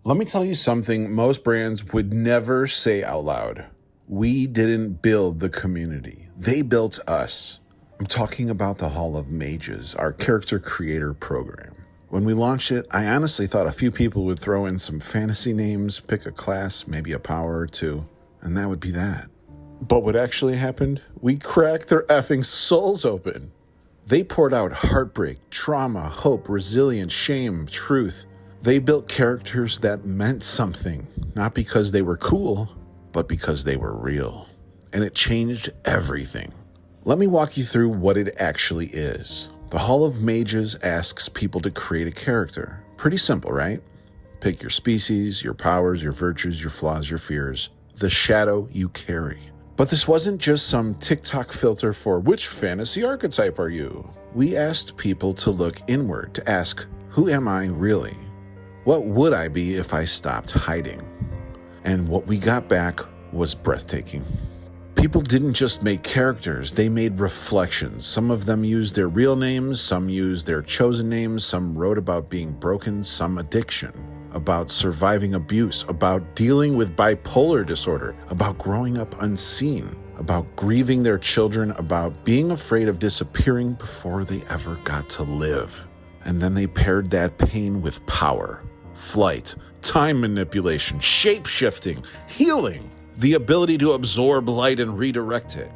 Let me tell you something most brands would never say out loud. We didn't build the community. They built us. I'm talking about the Hall of Mages, our character creator program. When we launched it, I honestly thought a few people would throw in some fantasy names, pick a class, maybe a power or two, and that would be that. But what actually happened? We cracked their effing souls open. They poured out heartbreak, trauma, hope, resilience, shame, truth. They built characters that meant something, not because they were cool, but because they were real. And it changed everything. Let me walk you through what it actually is. The Hall of Mages asks people to create a character. Pretty simple, right? Pick your species, your powers, your virtues, your flaws, your fears, the shadow you carry. But this wasn't just some TikTok filter for which fantasy archetype are you? We asked people to look inward, to ask, who am I really? What would I be if I stopped hiding? And what we got back was breathtaking. People didn't just make characters, they made reflections. Some of them used their real names, some used their chosen names, some wrote about being broken, some addiction, about surviving abuse, about dealing with bipolar disorder, about growing up unseen, about grieving their children, about being afraid of disappearing before they ever got to live. And then they paired that pain with power. Flight, time manipulation, shape-shifting, healing, the ability to absorb light and redirect it,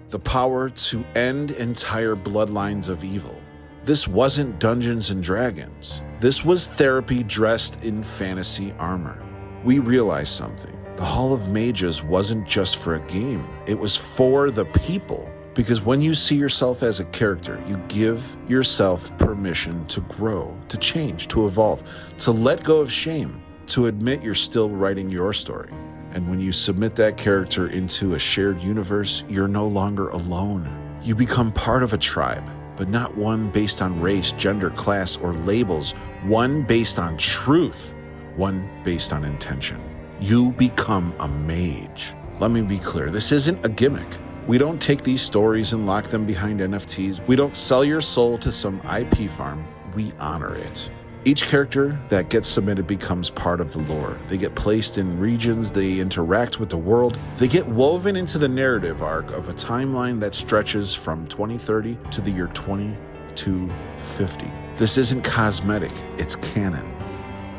the power to end entire bloodlines of evil. This wasn't Dungeons and Dragons. This was therapy dressed in fantasy armor. We realized something. The Hall of Mages wasn't just for a game. It was for the people. Because when you see yourself as a character, you give yourself permission to grow, to change, to evolve, to let go of shame, to admit you're still writing your story. And when you submit that character into a shared universe, you're no longer alone. You become part of a tribe, but not one based on race, gender, class, or labels, one based on truth, one based on intention. You become a mage. Let me be clear, this isn't a gimmick. We don't take these stories and lock them behind NFTs. We don't sell your soul to some IP farm. We honor it. Each character that gets submitted becomes part of the lore. They get placed in regions, they interact with the world, they get woven into the narrative arc of a timeline that stretches from 2030 to the year 2250. This isn't cosmetic, it's canon.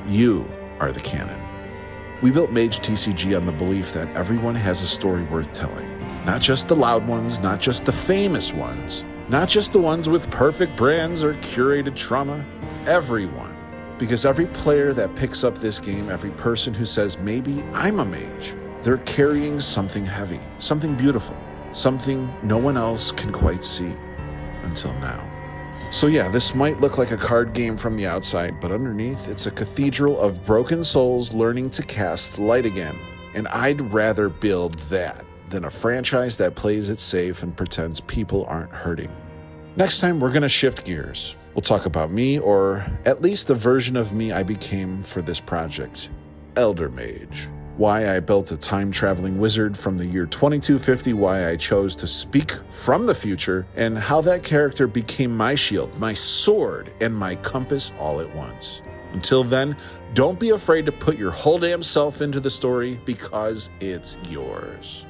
You are the canon. We built MageTCG on the belief that everyone has a story worth telling. Not just the loud ones, not just the famous ones, not just the ones with perfect brands or curated trauma. Everyone. Because every player that picks up this game, every person who says, maybe I'm a mage, they're carrying something heavy, something beautiful, something no one else can quite see until now. So yeah, this might look like a card game from the outside, but underneath it's a cathedral of broken souls learning to cast light again. And I'd rather build that than a franchise that plays it safe and pretends people aren't hurting. Next time, we're going to shift gears. We'll talk about me, or at least the version of me I became for this project, Elder Mage. Why I built a time-traveling wizard from the year 2250, why I chose to speak from the future, and how that character became my shield, my sword, and my compass all at once. Until then, don't be afraid to put your whole damn self into the story because it's yours.